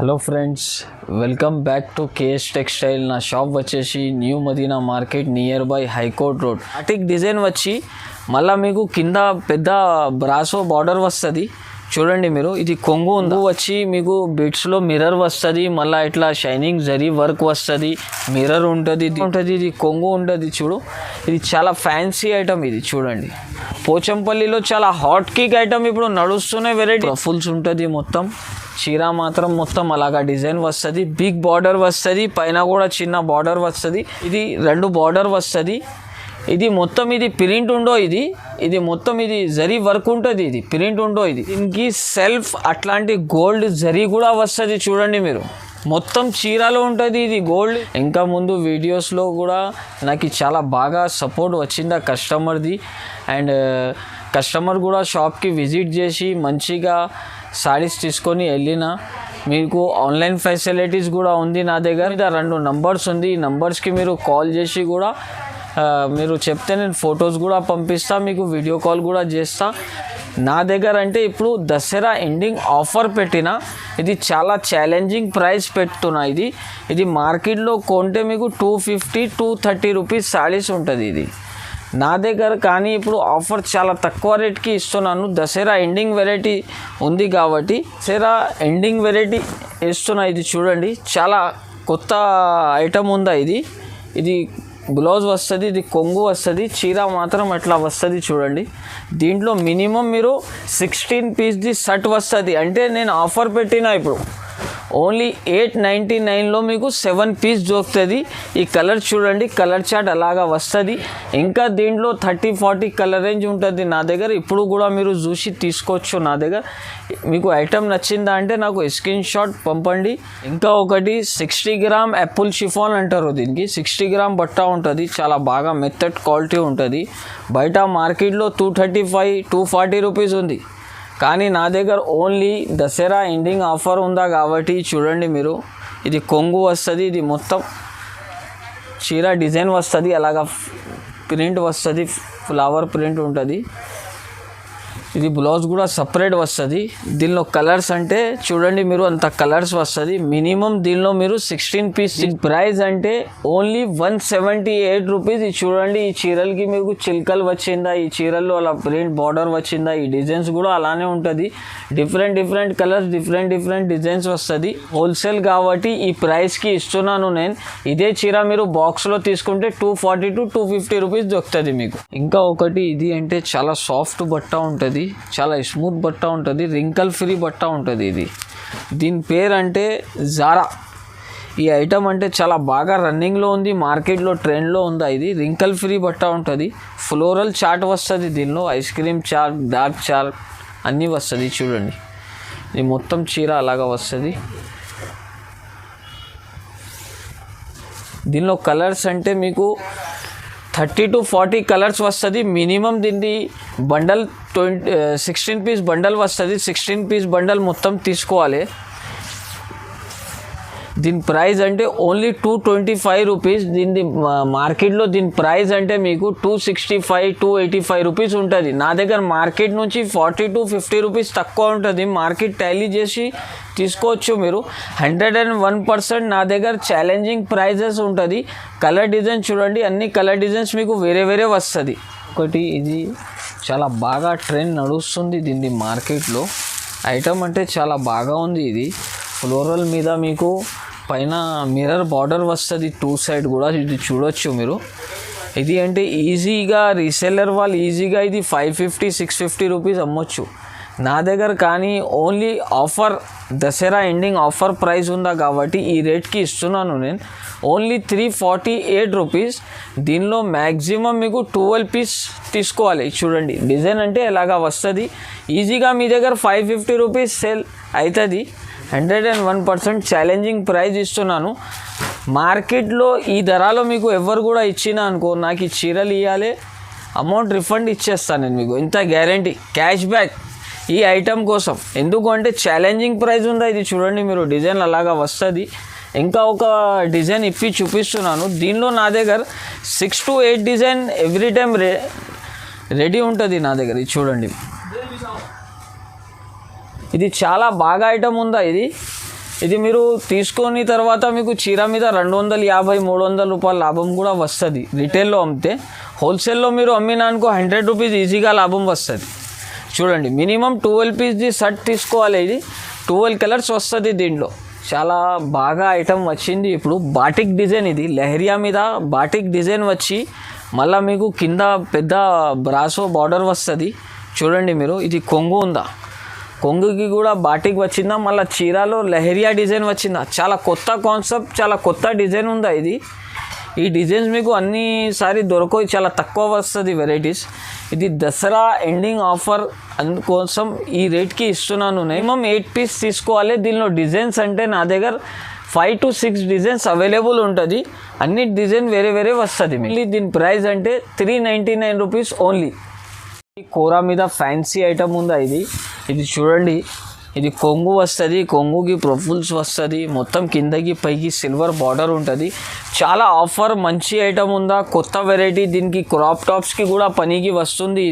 Hello friends, welcome back to KS textile. నా shop వచ్చేసి new Madina market near by high court road. ఆర్టిక్ design వచ్చి మళ్ళీ మీకు కింద పెద్ద బ్రాసో బార్డర్ వస్తుంది చూడండి మీరు. ఇది కొంగు వచ్చి మీకు బిట్స్లో మిర్రర్ వస్తుంది, మళ్ళీ ఇట్లా షైనింగ్ జరీ వర్క్ వస్తుంది, మిర్రర్ ఉంటుంది. ఇది కొంగు ఉంటుంది చూడు. ఇది చాలా ఫ్యాన్సీ ఐటమ్. ఇది చూడండి, పోచంపల్లిలో చాలా హాట్ కేక్ ఐటమ్ ఇప్పుడు నడుస్తూనే వెరైటీ. ఫుల్స్ ఉంటుంది మొత్తం. చీర మాత్రం మొత్తం అలాగా డిజైన్ వస్తుంది, బిగ్ బార్డర్ వస్తుంది, పైన కూడా చిన్న బార్డర్ వస్తుంది. ఇది 2 బార్డర్ వస్తుంది. ఇది మొత్తం ఇది ప్రింట్ ఉండో, ఇది మొత్తం ఇది జరీ వర్క్ ఉంటుంది, ఇది ప్రింట్ ఉండో. ఇది దీనికి సెల్ఫ్ అట్లాంటి గోల్డ్ జరీ కూడా వస్తుంది చూడండి మీరు. మొత్తం చీరలో ఉంటుంది ఇది గోల్డ్. ఇంకా ముందు వీడియోస్లో కూడా నాకు చాలా బాగా సపోర్ట్ వచ్చింది ఆ కస్టమర్ది. అండ్ కస్టమర్ కూడా షాప్కి విజిట్ చేసి మంచిగా సారీస్ తీసుకొని వెళ్ళిన. మీకు ఆన్లైన్ ఫెసిలిటీస్ కూడా ఉంది నా దగ్గర. 2 నంబర్స్ ఉంది. ఈ నంబర్స్కి మీరు కాల్ చేసి కూడా మీరు చెప్తే నేను ఫొటోస్ కూడా పంపిస్తా, మీకు వీడియో కాల్ కూడా చేస్తా. నా దగ్గర అంటే ఇప్పుడు దసరా ఎండింగ్ ఆఫర్ పెట్టిన. ఇది చాలా ఛాలెంజింగ్ ప్రైస్ పెడుతున్నా. ఇది మార్కెట్లో కొంటే మీకు 250-230 రూపీస్ సారీస్ ఉంటుంది ఇది నా దగ్గర. కానీ ఇప్పుడు ఆఫర్ చాలా తక్కువ రేట్కి ఇస్తున్నాను. దసరా ఎండింగ్ వెరైటీ ఉంది కాబట్టి దసరా ఎండింగ్ వెరైటీ ఇస్తున్నా. ఇది చూడండి, చాలా కొత్త ఐటమ్ ఉందా ఇది బ్లౌజ్ వస్తుంది, ఇది కొంగు వస్తుంది, చీర మాత్రం అట్లా వస్తుంది చూడండి. దీంట్లో మినిమం మీరు 16 పీస్ది షర్ట్ వస్తుంది. అంటే నేను ఆఫర్ పెట్టిన ఇప్పుడు ఓన్లీ 899లో మీకు 7 పీస్ దొరుకుతుంది. ఈ కలర్ చూడండి, కలర్ చార్ట్ అలాగా వస్తుంది. ఇంకా దీంట్లో 30-40 కలర్ రేంజ్ ఉంటుంది నా దగ్గర. ఇప్పుడు కూడా మీరు చూసి తీసుకోవచ్చు నా దగ్గర. మీకు ఐటమ్ నచ్చిందా అంటే నాకు స్క్రీన్ షాట్ పంపండి. ఇంకా ఒకటి 60 గ్రామ్ యాపిల్ షిఫాన్ అంటారు దీనికి. 60 గ్రామ్ బట్ట ఉంటుంది, చాలా బాగా మెత్తడ్ క్వాలిటీ ఉంటుంది. బయట మార్కెట్లో 235-240 రూపీస్ ఉంది. కానీ నా దగ్గర ఓన్లీ దసరా ఎండింగ్ ఆఫర్ ఉందా కాబట్టి చూడండి మీరు. ఇది కొంగు వస్తుంది, ఇది మొత్తం చీర డిజైన్ వస్తుంది, అలాగా ప్రింట్ వస్తుంది, ఫ్లవర్ ప్రింట్ ఉంటుంది. ఇది బ్లౌజ్ కూడా సపరేట్ వస్తుంది. దీనిలో కలర్స్ అంటే చూడండి మీరు, అంత కలర్స్ వస్తుంది. మినిమం దీనిలో మీరు 16 పీస్. ప్రైస్ అంటే ఓన్లీ 178 రూపీస్. ఇది చూడండి, ఈ చీరలకి మీకు చిల్కలు వచ్చిందా, ఈ చీరల్లో అలా ప్రింట్ బార్డర్ వచ్చిందా, ఈ డిజైన్స్ కూడా అలానే ఉంటుంది. డిఫరెంట్ కలర్స్, డిఫరెంట్ డిజైన్స్ వస్తుంది. హోల్సేల్ కాబట్టి ఈ ప్రైస్కి ఇస్తున్నాను నేను. ఇదే చీర మీరు బాక్స్లో తీసుకుంటే 240-250 రూపీస్ దొరుకుతుంది మీకు. ఇంకా ఒకటి ఇది అంటే చాలా సాఫ్ట్ బట్ట ఉంటుంది, చాలా స్మూత్ బట్ట ఉంటుంది, రింకల్ ఫ్రీ బట్ట ఉంటుంది. దీని పేరు అంటే జారా. ఈ ఐటమ్ అంటే చాలా బాగా రన్నింగ్లో ఉంది, మార్కెట్లో ట్రెండ్లో ఉందా. ఇది రింకల్ ఫ్రీ బట్ట ఉంటుంది. ఫ్లోరల్ చార్ట్ వస్తుంది దీనిలో, ice cream chart, dark chart అన్నీ వస్తుంది చూడండి. ఇది మొత్తం చీర అలాగా వస్తుంది. దీనిలో కలర్స్ అంటే మీకు 30-40 కలర్స్ వస్తుంది. మినిమం దీన్ని బండల్ 16 పీస్ బండల్ వస్తుంది. 16 పీస్ బండల్ మొత్తం తీసుకోవాలి. దీని ప్రైస్ అంటే ఓన్లీ 225 రూపీస్. దీని మార్కెట్లో దీని ప్రైస్ అంటే మీకు 265-285 రూపీస్ ఉంటుంది. నా దగ్గర మార్కెట్ నుంచి 40-50 రూపీస్ తక్కువ ఉంటుంది. మార్కెట్ టాలీ చేసి తీసుకోవచ్చు మీరు. 101% నా దగ్గర ఛాలెంజింగ్ ప్రైజెస్ ఉంటుంది. కలర్ డిజైన్ చూడండి, అన్ని కలర్ డిజైన్స్ మీకు వేరే వస్తుంది. ఒకటి ఇది చాలా బాగా ట్రెండ్ నడుస్తుంది దీన్ని మార్కెట్లో. ఐటమ్ అంటే చాలా బాగా ఉంది. ఇది ఫ్లోరల్ మీద మీకు పైన మిర్రర్ బార్డర్ వస్తుంది, 2 సైడ్ కూడా. ఇది చూడొచ్చు మీరు. ఇది అంటే ఈజీగా రీసెల్లర్ వాళ్ళు ఈజీగా ఇది 550-650 రూపీస్ అమ్మొచ్చు నా దగ్గర. కానీ only offer Dasara ending offer price ఉందా కాబట్టి ఈ రేట్కి ఇస్తున్నాను నేను. Only 348 rupees. దీనిలో మ్యాక్సిమం మీకు 12 పీస్ తీసుకోవాలి. చూడండి, డిజైన్ అంటే ఎలాగా వస్తుంది. ఈజీగా మీ దగ్గర 550 రూపీస్ సేల్ అవుతుంది. 101% ఛాలెంజింగ్ ప్రైస్ ఇస్తున్నాను. మార్కెట్లో ఈ ధరలో మీకు ఎవరు కూడా ఇచ్చినా అనుకో, నాకు ఈ చీరలు ఇవ్వాలి, అమౌంట్ రిఫండ్ ఇచ్చేస్తాను నేను మీకు. ఇంత గ్యారంటీ, క్యాష్ బ్యాక్ ఈ ఐటమ్ కోసం. ఎందుకంటే ఛాలెంజింగ్ ప్రైస్ ఉందా. ఇది చూడండి మీరు, డిజైన్ అలాగా వస్తుంది. ఇంకా ఒక డిజైన్ ఇప్పి చూపిస్తున్నాను. దీనిలో నా దగ్గర 6-8 డిజైన్ ఎవ్రీ టైం రెడీ ఉంటుంది నా దగ్గర. ఇది చూడండి, ఇది చాలా బాగా ఐటమ్ ఉందా. ఇది ఇది మీరు తీసుకొని తర్వాత మీకు చీర మీద 250-300 రూపాయల లాభం కూడా వస్తుంది రిటైల్లో అమ్మితే. హోల్సేల్లో మీరు అమ్మినానుకో 100 రూపీస్ ఈజీగా లాభం వస్తుంది. చూడండి మినిమం 12 పీస్ది షర్ట్ తీసుకోవాలి. ఇది 12 కలర్స్ వస్తుంది దీంట్లో. చాలా బాగా ఐటమ్ వచ్చింది ఇప్పుడు. బాటిక్ డిజైన్, ఇది లెహరియా మీద బాటిక్ డిజైన్ వచ్చి మళ్ళీ మీకు కింద పెద్ద బ్రాసో బార్డర్ వస్తుంది. చూడండి మీరు, ఇది కొంగు ఉందా, కొంగుకి కూడా బాటిక్ వచ్చిందా, మళ్ళీ చీరాలో లెహరియా డిజైన్ వచ్చిందా. చాలా కొత్త కాన్సెప్ట్, చాలా కొత్త డిజైన్ ఉందా ఇది. ఈ డిజైన్స్ మీకు అన్నిసారి దొరకవు, చాలా తక్కువ వస్తుంది వెరైటీస్. ఇది దసరా ఎండింగ్ ఆఫర్ అందుకోసం ఈ రేట్కి ఇస్తున్నాను. మినిమం 8 పీస్ తీసుకోవాలి. దీనిలో డిజైన్స్ అంటే నా దగ్గర 5 to 6 డిజైన్స్ అవైలబుల్ ఉంటుంది. అన్ని డిజైన్ వేరే వేరే వస్తుంది. మళ్ళీ దీని ప్రైస్ అంటే 399 రూపీస్ ఓన్లీ. ఈ కోరా మీద ఫ్యాన్సీ ఐటమ్ ఉందా ఇది. ఇది చూడండి, ఇది కొంగు వస్తుంది, కొంగుకి ప్రొఫుల్స్ వస్తుంది, మొత్తం కిందకి పైకి సిల్వర్ బార్డర్ ఉంటుంది. చాలా ఆఫర్, మంచి ఐటమ్ ఉందా, కొత్త వెరైటీ. దీనికి క్రాప్ టాప్స్కి కూడా పనికి వస్తుంది.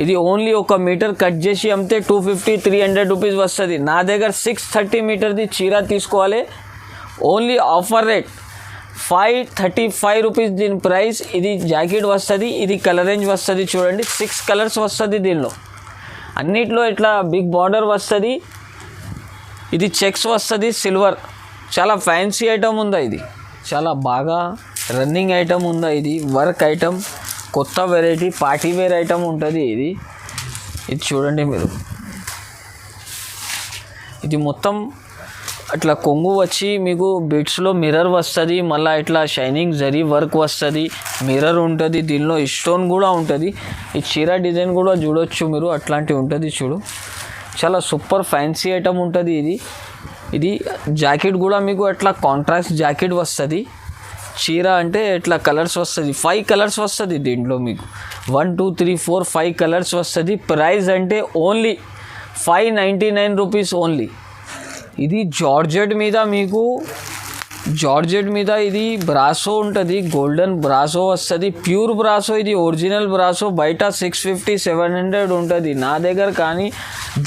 ఇది ఓన్లీ 1 మీటర్ కట్ చేసి అమ్మితే 250-300 రూపీస్ వస్తుంది. నా దగ్గర 630 మీటర్ది చీర తీసుకోవాలి. ఓన్లీ ఆఫర్ రేట్ 535 రూపీస్ దీని ప్రైస్. ఇది జాకెట్ వస్తుంది, ఇది కలర్ రేంజ్ వస్తుంది. చూడండి 6 కలర్స్ వస్తుంది దీనిలో. అన్నిట్లో ఇట్లా బిగ్ బార్డర్ వస్తుంది. ఇది చెక్స్ వస్తుంది, సిల్వర్. చాలా ఫ్యాన్సీ ఐటమ్ ఉందా ఇది. చాలా బాగా రన్నింగ్ ఐటమ్ ఉందా ఇది. వర్క్ ఐటమ్, కొత్త వెరైటీ, పార్టీ వేర్ ఐటమ్ ఉంటుంది ఇది. చూడండి మీరు, ఇది మొత్తం అట్లా కొంగు వచ్చి మీకు బిట్స్లో మిర్రర్ వస్తుంది. మళ్ళీ ఇట్లా షైనింగ్ జరీ వర్క్ వస్తుంది, మిర్రర్ ఉంటుంది. దీనిలో స్టోన్ కూడా ఉంటుంది. ఈ చీర డిజైన్ కూడా చూడొచ్చు మీరు, అట్లాంటివి ఉంటుంది చూడు. చాలా సూపర్ ఫ్యాన్సీ ఐటమ్ ఉంటుంది ఇది. జాకెట్ కూడా మీకు అట్లా కాంట్రాస్ట్ జాకెట్ వస్తుంది. చీర అంటే ఇట్లా కలర్స్ వస్తుంది, 5 కలర్స్ వస్తుంది దీంట్లో మీకు. 1 2 3 4 5 కలర్స్ వస్తుంది. ప్రైస్ అంటే ఓన్లీ 599 రూపీస్ ఓన్లీ. ఇది జార్జెట్ మీద మీకు, జార్జెట్ మీద ఇది బ్రాసో ఉంటుంది, గోల్డెన్ బ్రాసో వస్తుంది, ప్యూర్ బ్రాసో. ఇది ఒరిజినల్ బ్రాసో. బయట 650-700 ఉంటుంది. నా దగ్గర కానీ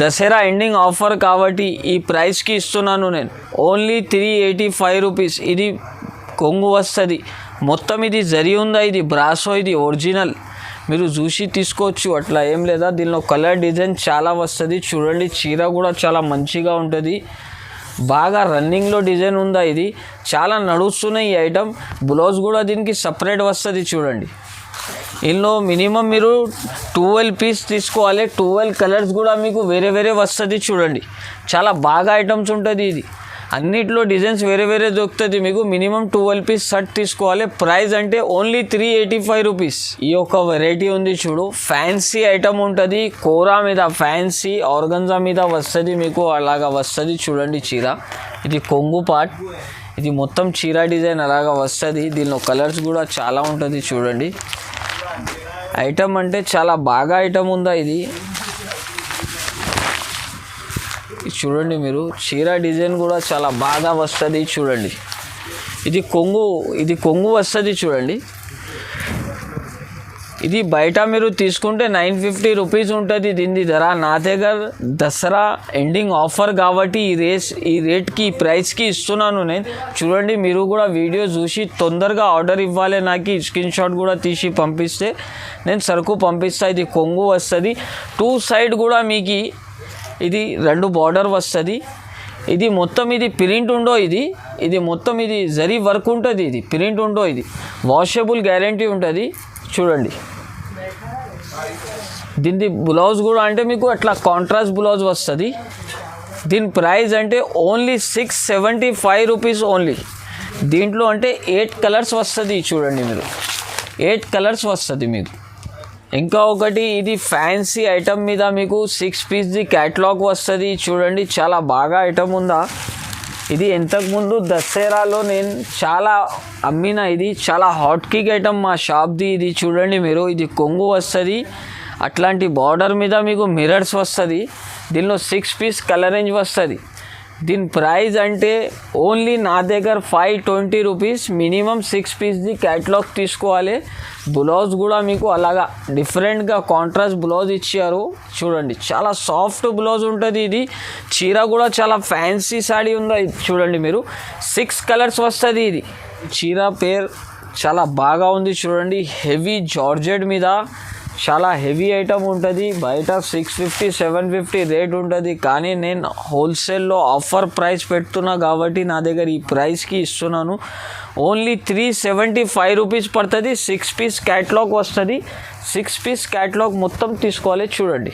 దసరా ఎండింగ్ ఆఫర్ కాబట్టి ఈ ప్రైస్కి ఇస్తున్నాను నేను. Only 385 rupees. ఇది కొంగు వస్తుంది మొత్తం. ఇది జరీ ఉందా, ఇది బ్రాసో, ఇది ఒరిజినల్. మీరు చూసి తీసుకోవచ్చు, అట్లా ఏం లేదా. దీనిలో కలర్ డిజైన్ చాలా వస్తుంది. చూడండి చీర కూడా చాలా మంచిగా ఉంటుంది. బాగా రన్నింగ్లో డిజైన్ ఉందా ఇది. చాలా నడుస్తున్నాయి ఈ ఐటమ్. బ్లౌజ్ కూడా దీనికి సపరేట్ వస్తుంది. చూడండి ఇందులో మినిమం మీరు 12 పీస్ తీసుకోవాలి. 12 కలర్స్ కూడా మీకు వేరే వేరే వస్తుంది. చూడండి చాలా బాగా ఐటమ్స్ ఉంటుంది ఇది. అన్నిట్లో డిజైన్స్ వేరే వేరే దొరుకుతుంది మీకు. మినిమం 12 పీస్ షర్ట్ తీసుకోవాలి. ప్రైస్ అంటే ఓన్లీ 385 రూపీస్. ఈ ఒక వెరైటీ ఉంది చూడు, ఫ్యాన్సీ ఐటమ్ ఉంటుంది. కోరా మీద ఫ్యాన్సీ, ఆర్గంజా మీద వస్తుంది మీకు, అలాగా వస్తుంది. చూడండి చీర, ఇది కొంగు పార్ట్. ఇది మొత్తం చీర డిజైన్ అలాగా వస్తుంది. దీనిలో కలర్స్ కూడా చాలా ఉంటుంది. చూడండి ఐటమ్ అంటే చాలా బాగా ఐటమ్ ఉందా ఇది. చూడండి మీరు, చీర డిజైన్ కూడా చాలా బాగా వస్తుంది. చూడండి ఇది కొంగు వస్తుంది. చూడండి ఇది బయట మీరు తీసుకుంటే 950 రూపీస్ ఉంటుంది దీని ధర. నా దగ్గర దసరా ఎండింగ్ ఆఫర్ కాబట్టి ఈ రేట్కి, ఈ ప్రైస్కి ఇస్తున్నాను నేను. చూడండి మీరు కూడా వీడియో చూసి తొందరగా ఆర్డర్ ఇవ్వాలి. నాకు స్క్రీన్ షాట్ కూడా తీసి పంపిస్తే నేను సరుకు పంపిస్తాను. ఇది కొంగు వస్తుంది. 2 సైడ్ కూడా మీకు ఇది 2 బార్డర్ వస్తుంది. ఇది మొత్తం ఇది ప్రింట్ ఉండో. ఇది మొత్తం ఇది జరీ వర్క్ ఉంటుంది. ఇది ప్రింట్ ఉండో. ఇది వాషబుల్ గ్యారంటీ ఉంటుంది. చూడండి దీని బ్లౌజ్ కూడా అంటే మీకు అట్లా కాంట్రాస్ట్ బ్లౌజ్ వస్తుంది. దీని ప్రైస్ అంటే ఓన్లీ 675 రూపీస్ ఓన్లీ. దీంట్లో అంటే 8 కలర్స్ వస్తుంది. చూడండి మీరు 8 కలర్స్ వస్తుంది మీకు. ఇంకా ఒకటి, ఇది ఫ్యాన్సీ ఐటమ్ మీద మీకు 6 పీస్ది క్యాటలాగ్ వస్తుంది. చూడండి చాలా బాగా ఐటమ్ ఉందా. ఇది ఇంతకుముందు దసరాలో నేను చాలా అమ్మిన. ఇది చాలా హాట్ కిక్ ఐటమ్ మా షాప్ది. ఇది చూడండి మీరు, ఇది కొంగు వస్తుంది. అట్లాంటి బార్డర్ మీద మీకు మిర్రర్స్ వస్తుంది. దీనిలో 6 పీస్ కలర్ రేంజ్ వస్తుంది. దీని ప్రైస్ అంటే ఓన్లీ నా దగ్గర 520 రూపీస్, మినిమం 6 పీస్ది క్యాటలాగ్ తీసుకోవాలి. బ్లౌజ్ కూడా మీకు అలాగా డిఫరెంట్గా కాంట్రాస్ట్ బ్లౌజ్ ఇచ్చారు చూడండి, చాలా సాఫ్ట్ బ్లౌజ్ ఉంటుంది. ఇది చీర కూడా చాలా ఫ్యాన్సీ సాడీ ఉందా చూడండి మీరు, 6 కలర్స్ వస్తుంది. ఇది చీర పేర్ చాలా బాగా ఉంది చూడండి, హెవీ జార్జెట్ మీద చాలా హెవీ ఐటమ్ ఉంటుంది. బయట 650 750 రేట్ ఉంటుంది, కానీ నేను హోల్సేల్లో ఆఫర్ ప్రైస్ పెడుతున్నా కాబట్టి నా దగ్గర ఈ ప్రైస్కి ఇస్తున్నాను. ఓన్లీ 375 రూపీస్ పడుతుంది. 6 పీస్ క్యాటలాగ్ వస్తుంది. 6 పీస్ క్యాటలాగ్ మొత్తం తీసుకోవాలి. చూడండి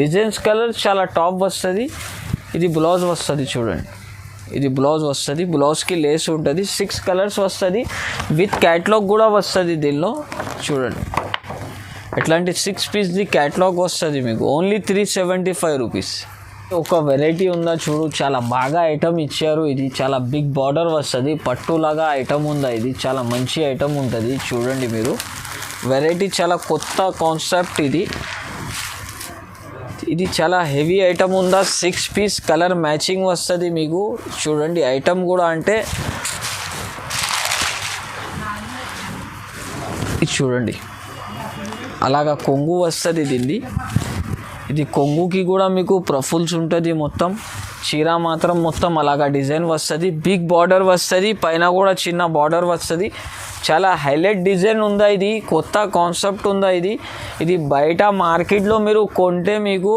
డిజైన్స్ కలర్ చాలా టాప్ వస్తుంది. ఇది బ్లౌజ్ వస్తుంది చూడండి, ఇది బ్లౌజ్ వస్తుంది, బ్లౌజ్కి లేస్ ఉంటుంది. 6 కలర్స్ వస్తుంది, విత్ క్యాటలాగ్ కూడా వస్తుంది దీనిలో చూడండి. ఎట్లాంటి 6 పీస్ది క్యాటలాగ్ వస్తుంది మీకు, ఓన్లీ 375 రూపీస్. ఒక వెరైటీ ఉందా చూడు, చాలా బాగా ఐటమ్ ఇచ్చారు. ఇది చాలా బిగ్ బార్డర్ వస్తుంది, పట్టులాగా ఐటమ్ ఉందా, ఇది చాలా మంచి ఐటమ్ ఉంటుంది చూడండి మీరు. వెరైటీ చాలా కొత్త కాన్సెప్ట్ ఇది. ఇది చాలా హెవీ ఐటమ్ ఉందా, 6 పీస్ కలర్ మ్యాచింగ్ వస్తుంది మీకు చూడండి. ఐటమ్ కూడా అంటే ఇది చూడండి, అలాగా కొంగు వస్తుంది దీన్ని. ఇది కొంగుకి కూడా మీకు ప్రఫుల్స్ ఉంటుంది. మొత్తం చీర మాత్రం మొత్తం అలాగా డిజైన్ వస్తుంది, బిగ్ బార్డర్ వస్తుంది, పైన కూడా చిన్న బార్డర్ వస్తుంది. చాలా హైలైట్ డిజైన్ ఉందా, ఇది కొత్త కాన్సెప్ట్ ఉందా. ఇది బయట మార్కెట్లో మీరు కొంటే మీకు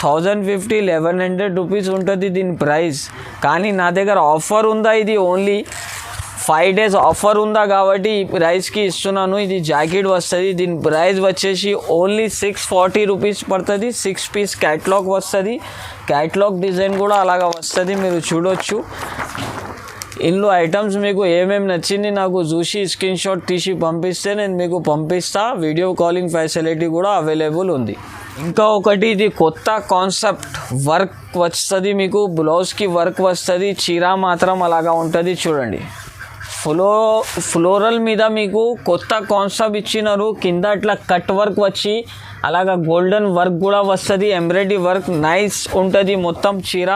1050 1100 రూపీస్ ఉంటుంది దీని ప్రైస్, కానీ నా దగ్గర ఆఫర్ ఉందా. ఇది ఓన్లీ 5 days ఆఫర్ ఉందా కాబట్టి ఈ ప్రైస్కి ఇస్తున్నాను. ఇది జాకెట్ వస్తుంది, దీని ప్రైస్ వచ్చేసి ఓన్లీ 640 రూపీస్ పడుతుంది. 6 పీస్ క్యాటలాగ్ వస్తుంది, క్యాటలాగ్ డిజైన్ కూడా అలాగా వస్తుంది, మీరు చూడొచ్చు. ఇందులో ఐటమ్స్ మీకు ఏమేమి నచ్చింది నాకు చూసి స్క్రీన్ షాట్ తీసి పంపిస్తే నేను మీకు పంపిస్తా. వీడియో కాలింగ్ ఫెసిలిటీ కూడా అవైలబుల్ ఉంది. ఇంకా ఒకటి, ఇది కొత్త కాన్సెప్ట్ వర్క్ వస్తుంది మీకు, బ్లౌజ్కి వర్క్ వస్తుంది, చీర మాత్రం అలాగా ఉంటుంది చూడండి. ఫ్లోరల్ మీద మీకు కొత్త కాన్సెప్ట్ ఇచ్చినారు. కింద ఇట్లా కట్ వర్క్ వచ్చి అలాగా గోల్డెన్ వర్క్ కూడా వస్తుంది, ఎంబ్రాయిడరీ వర్క్ నైస్ ఉంటుంది మొత్తం చీర.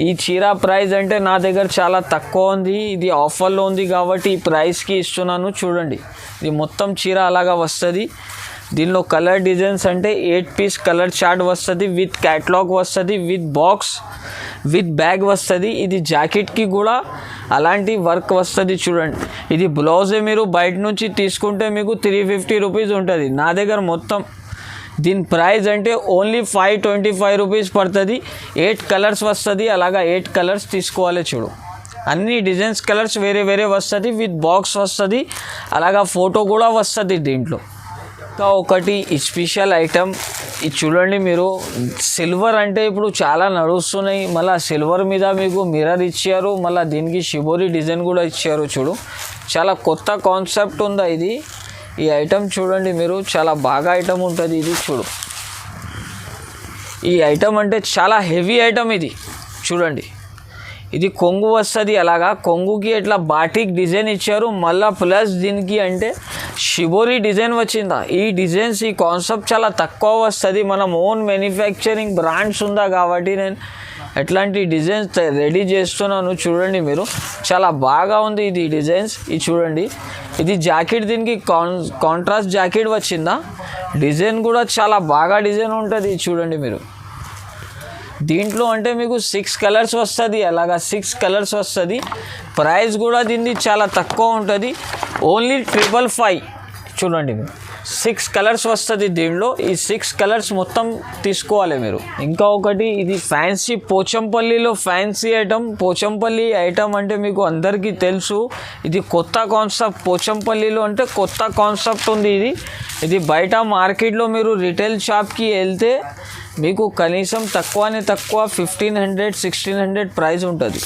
ఈ చీర ప్రైస్ అంటే నా దగ్గర చాలా తక్కువ ఉంది, ఇది ఆఫర్లో ఉంది కాబట్టి ఈ ప్రైస్కి ఇస్తున్నాను చూడండి. ఇది మొత్తం చీర అలాగా వస్తుంది. దీనిలో కలర్ డిజైన్స్ అంటే 8 పీస్ కలర్ చార్ట్ వస్తుంది, విత్ క్యాటలాగ్ వస్తుంది, విత్ బాక్స్, విత్ బ్యాగ్ వస్తుంది. ఇది జాకెట్కి కూడా అలాంటి వర్క్ వస్తుంది చూడండి. ఇది బ్లౌజే మీరు బయట నుంచి తీసుకుంటే మీకు 350 రూపీస్ ఉంటుంది, నా దగ్గర మొత్తం దీని ప్రైస్ అంటే ఓన్లీ 525 రూపీస్ పడుతుంది. 8 కలర్స్ వస్తుంది, అలాగా 8 కలర్స్ తీసుకోవాలి చూడు. అన్ని డిజైన్స్ కలర్స్ వేరే వేరే వస్తుంది, విత్ బాక్స్ వస్తుంది, అలాగా ఫోటో కూడా వస్తుంది దీంట్లో. ఇంకా ఒకటి స్పెషల్ ఐటమ్ ఇది చూడండి మీరు, సిల్వర్ అంటే ఇప్పుడు చాలా నడుస్తున్నాయి, మళ్ళీ సిల్వర్ మీద మీకు మిర్రర్ ఇచ్చారు, మళ్ళీ దీనికి షిబోరి డిజైన్ కూడా ఇచ్చారు చూడు. చాలా కొత్త కాన్సెప్ట్ ఉందా ఇది. ఈ ఐటమ్ చూడండి మీరు, చాలా బాగా ఐటమ్ ఉంటుంది ఇది చూడు. ఈ ఐటమ్ అంటే చాలా హెవీ ఐటమ్ ఇది చూడండి. ఇది కొంగు వస్తుంది, అలాగా కొంగుకి ఇట్లా బాటిక్ డిజైన్ ఇచ్చారు, మళ్ళీ ప్లస్ దీనికి అంటే షిబోరి డిజైన్ వచ్చిందా. ఈ డిజైన్స్ ఈ కాన్సెప్ట్ చాలా తక్కువ వస్తుంది, మనం ఓన్ మ్యానుఫ్యాక్చరింగ్ బ్రాండ్స్ ఉందా కాబట్టి నేను ఎట్లాంటి డిజైన్స్ రెడీ చేస్తున్నాను చూడండి మీరు. చాలా బాగా ఉంది ఇది డిజైన్స్. ఇది చూడండి, ఇది జాకెట్ దీనికి కాంట్రాస్ట్ జాకెట్ వచ్చిందా. డిజైన్ కూడా చాలా బాగా డిజైన్ ఉంటుంది చూడండి మీరు. దీంట్లో అంటే మీకు 6 కలర్స్ వస్తుంది, అలాగా 6 కలర్స్ వస్తుంది. ప్రైస్ కూడా దీన్ని చాలా తక్కువ ఉంటుంది, ఓన్లీ 555 చూడండి మీరు. 6 కలర్స్ వస్తుంది దీంట్లో, ఈ 6 కలర్స్ మొత్తం తీసుకోవాలి మీరు. ఇంకా ఒకటి, ఇది ఫ్యాన్సీ పోచంపల్లిలో ఫ్యాన్సీ ఐటమ్. పోచంపల్లి ఐటమ్ అంటే మీకు అందరికీ తెలుసు, ఇది కొత్త కాన్సెప్ట్. పోచంపల్లిలో అంటే కొత్త కాన్సెప్ట్ ఉంది ఇది బయట మార్కెట్లో మీరు రిటైల్ షాప్కి వెళ్తే మీకు కనీసం తక్కువనే తక్కువ 1500 1600 ప్రైస్ ఉంటుంది,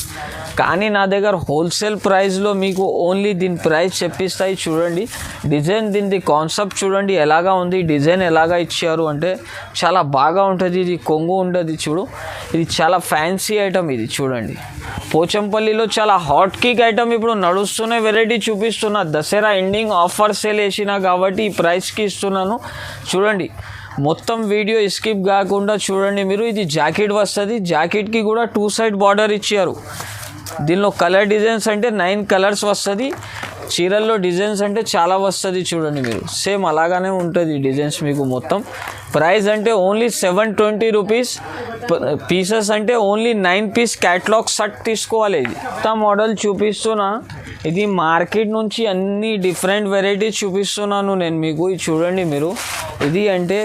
కానీ నా దగ్గర హోల్సేల్ ప్రైస్లో మీకు ఓన్లీ దీని ప్రైస్ చెప్పిస్తాయి చూడండి. డిజైన్ దీని కాన్సెప్ట్ చూడండి ఎలాగా ఉంది, డిజైన్ ఎలాగా ఇచ్చారు అంటే చాలా బాగా ఉంటుంది. ఇది కొంగు ఉంటుంది చూడు, ఇది చాలా ఫ్యాన్సీ ఐటమ్ ఇది చూడండి. పోచంపల్లిలో చాలా హాట్ కేక్ ఐటమ్ ఇప్పుడు నడుస్తున్న వెరైటీ చూపిస్తున్నా. దసరా ఎండింగ్ ఆఫర్ సేల్ వేసిన కాబట్టి ఈ ప్రైస్కి ఇస్తున్నాను చూడండి. మొత్తం వీడియో స్కిప్ కాకుండా చూడండి మీరు. ఇది జాకెట్ వస్తుంది, జాకెట్కి కూడా 2 సైడ్ బార్డర్ ఇచ్చారు. దీనిలో కలర్ డిజైన్స్ అంటే 9 కలర్స్ వస్తుంది. చీరల్లో డిజైన్స్ అంటే చాలా వస్తుంది చూడండి మీరు. సేమ్ అలాగానే ఉంటుంది డిజైన్స్ మీకు మొత్తం. ప్రైస్ అంటే ఓన్లీ 720 రూపీస్. పీసెస్ అంటే ఓన్లీ 9 పీస్ క్యాటలాగ్ సెట్ తీసుకోవాలి. ఇది కొత్త మోడల్ చూపిస్తున్నా. ఇది మార్కెట్ నుంచి అన్ని డిఫరెంట్ వెరైటీస్ చూపిస్తున్నాను నేను మీకు. ఇది చూడండి మీరు. ఇది అంటే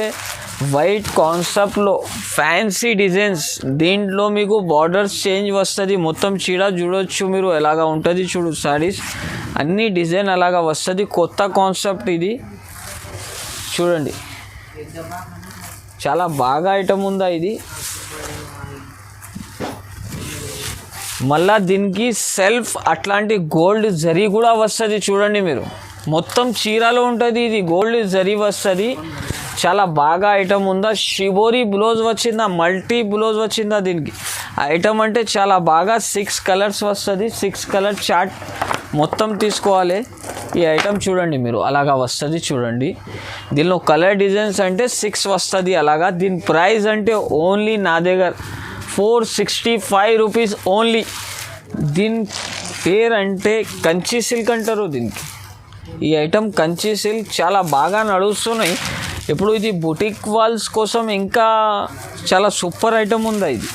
వైట్ కాన్సెప్ట్లో ఫ్యాన్సీ డిజైన్స్. దీంట్లో మీకు బార్డర్స్ చేంజ్ వస్తుంది. మొత్తం చీర చూడొచ్చు మీరు ఎలాగా ఉంటుంది చూడు. సారీస్ అన్ని డిజైన్ అలాగా వస్తుంది. కొత్త కాన్సెప్ట్ ఇది చూడండి. చాలా బాగా ఐటమ్ ఉందా ఇది. మళ్ళా దీనికి సెల్ఫ్ అట్లాంటి గోల్డ్ జరీ కూడా వస్తుంది చూడండి మీరు. మొత్తం చీరలో ఉంటుంది. ఇది గోల్డ్ జరీ వస్తుంది. చాలా బాగా ఐటమ్ ఉందా. షిబోరి బ్లౌజ్ వచ్చిందా, మల్టీ బ్లౌజ్ వచ్చిందా దీనికి. ఐటమ్ అంటే చాలా బాగా 6 కలర్స్ వస్తుంది. 6 కలర్ చార్ట్ మొత్తం తీసుకోవాలి. ఈ ఐటమ్ చూడండి మీరు అలాగా వస్తుంది చూడండి. దీనిలో కలర్ డిజైన్స్ అంటే 6 వస్తుంది అలాగా. దీని ప్రైస్ అంటే ఓన్లీ నా దగ్గర 465 రూపీస్ ఓన్లీ. దీని పేరు అంటే కంచి సిల్క్ అంటారు దీనికి. ఈ ఐటమ్ కంచి సిల్క్ చాలా బాగా నడుస్తున్నాయి ఇప్పుడు. ఇది బుటిక్ వాల్స్ కోసం ఇంకా చాలా సూపర్ ఐటమ్ ఉందా ఇది.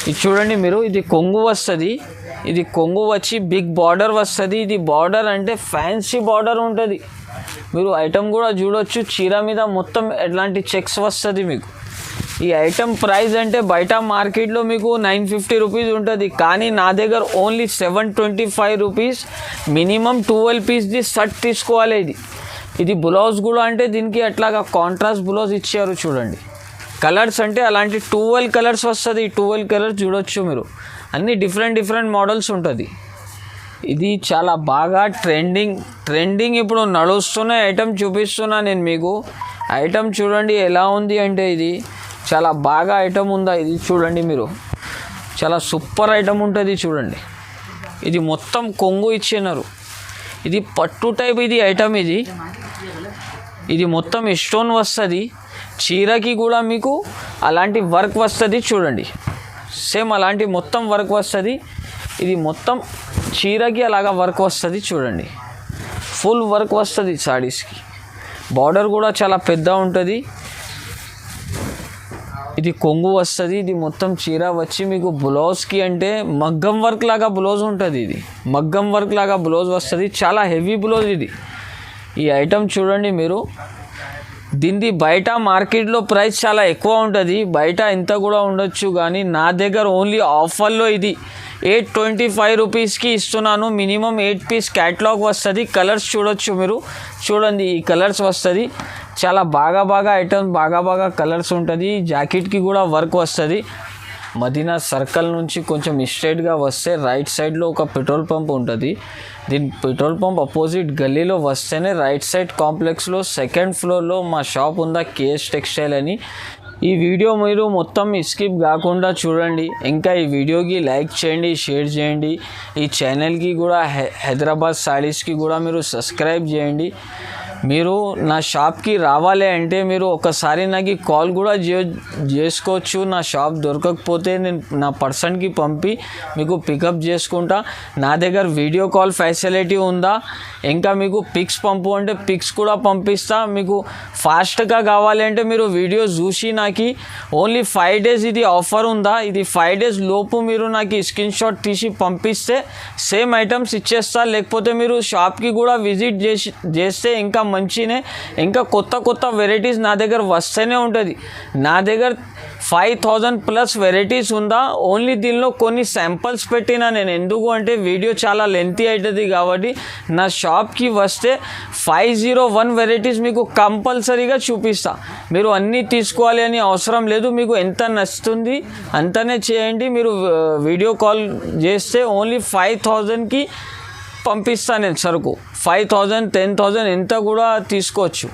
ఇది చూడండి మీరు. ఇది కొంగు వస్తుంది. ఇది కొంగు వచ్చి బిగ్ బార్డర్ వస్తుంది. ఇది బార్డర్ అంటే ఫ్యాన్సీ బార్డర్ ఉంటుంది. మీరు ఐటమ్ కూడా చూడొచ్చు. చీర మీద మొత్తం ఎట్లాంటి చెక్స్ వస్తుంది మీకు. ఈ ఐటమ్ ప్రైస్ అంటే బయట మార్కెట్లో మీకు 950 రూపీస్ ఉంటుంది. కానీ నా దగ్గర ఓన్లీ 725 రూపీస్. మినిమం 12 పీస్ది సెట్ తీసుకోవాలి. ఇది బ్లౌజ్ కూడా అంటే దీనికి అట్లాగా కాంట్రాస్ట్ బ్లౌజ్ ఇచ్చారు చూడండి. కలర్స్ అంటే అలాంటి 12 కలర్స్ వస్తుంది. 12 కలర్స్ చూడొచ్చు మీరు. అన్ని డిఫరెంట్ మోడల్స్ ఉంటుంది. ఇది చాలా బాగా ట్రెండింగ్ ఇప్పుడు నడుస్తున్న ఐటమ్ చూపిస్తున్నా నేను మీకు. ఐటమ్ చూడండి ఎలా ఉంది అంటే ఇది చాలా బాగా ఐటమ్ ఉందా. ఇది చూడండి మీరు. చాలా సూపర్ ఐటమ్ ఉంటుంది చూడండి. ఇది మొత్తం కొంగు ఇచ్చినారు. ఇది పట్టు టైప్ ఇది ఐటమ్. ఇది మొత్తం స్టోన్ వస్తుంది. చీరకి కూడా మీకు అలాంటి వర్క్ వస్తుంది చూడండి. సేమ్ అలాంటి మొత్తం వర్క్ వస్తుంది. ఇది మొత్తం చీరకి అలాగా వర్క్ వస్తుంది చూడండి. ఫుల్ వర్క్ వస్తుంది సారీస్కి. బార్డర్ కూడా చాలా పెద్ద ఉంటుంది. ఇది కొంగు వస్తుంది. ఇది మొత్తం చీర వచ్చి మీకు బ్లౌజ్కి అంటే మగ్గం వర్క్ లాగా బ్లౌజ్ ఉంటుంది. ఇది మగ్గం వర్క్ లాగా బ్లౌజ్ వస్తుంది. చాలా హెవీ బ్లౌజ్ ఇది. ఈ ఐటమ్ చూడండి మీరు. దీనిది బయట మార్కెట్లో ప్రైస్ చాలా ఎక్కువ ఉంటుంది. బయట ఇంత కూడా ఉండొచ్చు కానీ నా దగ్గర ఓన్లీ ఆఫర్లో ఇది 825 రూపీస్కి ఇస్తున్నాను. మినిమం 8 పీస్ క్యాటలాగ్ వస్తుంది. కలర్స్ చూడొచ్చు మీరు. చూడండి ఈ కలర్స్ వస్తుంది. చాలా బాగా ఐటమ్స్ బాగా కలర్స్ ఉంటుంది. జాకెట్కి కూడా వర్క్ వస్తుంది. మదీనా సర్కిల్ నుంచి కొంచెం స్ట్రైట్గా వస్తే రైట్ సైడ్లో ఒక పెట్రోల్ పంప్ ఉంటుంది. దీని పెట్రోల్ పంప్ అపోజిట్ గల్లీలో వస్తేనే రైట్ సైడ్ కాంప్లెక్స్లో 2nd ఫ్లోర్లో మా షాప్ ఉందా కేఎస్ టెక్స్టైల్ అని. ఈ వీడియో మీరు మొత్తం స్కిప్ కాకుండా చూడండి. ఇంకా ఈ వీడియోకి లైక్ చేయండి, షేర్ చేయండి. ఈ ఛానల్కి కూడా హైదరాబాద్ సారీస్కి కూడా మీరు సబ్స్క్రైబ్ చేయండి. మీరు నా షాప్కి రావాలి అంటే మీరు ఒకసారి నాకు కాల్ కూడా చేసుకోవచ్చు. నా షాప్ దొరకకపోతే నేను నా పర్సన్కి పంపి మీకు పికప్ చేసుకుంటా. నా దగ్గర వీడియో కాల్ ఫెసిలిటీ ఉందా. ఇంకా మీకు పిక్స్ పంపు అంటే పిక్స్ కూడా పంపిస్తా. మీకు ఫాస్ట్గా కావాలి అంటే మీరు వీడియో చూసి నాకు ఓన్లీ 5 డేస్ ఇది ఆఫర్ ఉందా. ఇది 5 డేస్ లోపు మీరు నాకు స్క్రీన్ షాట్ తీసి పంపిస్తే సేమ్ ఐటమ్స్ ఇచ్చేస్తా. లేకపోతే మీరు షాప్కి కూడా విజిట్ చేస్తే ఇంకా మంచినే. ఇంకా కొత్త వెరైటీస్ నా దగ్గర వస్తూనే ఉంటుంది. నా దగ్గర 5000+ వెరైటీస్ ఉందా. ఓన్లీ దీనిలో కొన్ని శాంపిల్స్ పెట్టినా నేను. ఎందుకు అంటే వీడియో చాలా లెంతీ అవుతుంది కాబట్టి నా షాప్కి వస్తే 501 వెరైటీస్ మీకు కంపల్సరీగా చూపిస్తా. మీరు అన్నీ తీసుకోవాలి అని అవసరం లేదు. మీకు ఎంత నచ్చుతుంది అంతనే చేయండి. మీరు వీడియో కాల్ చేస్తే ఓన్లీ 5000కి పంపిస్తాను నేను సరుకు. 5000 10,000 ఎంత కూడా తీసుకోవచ్చు.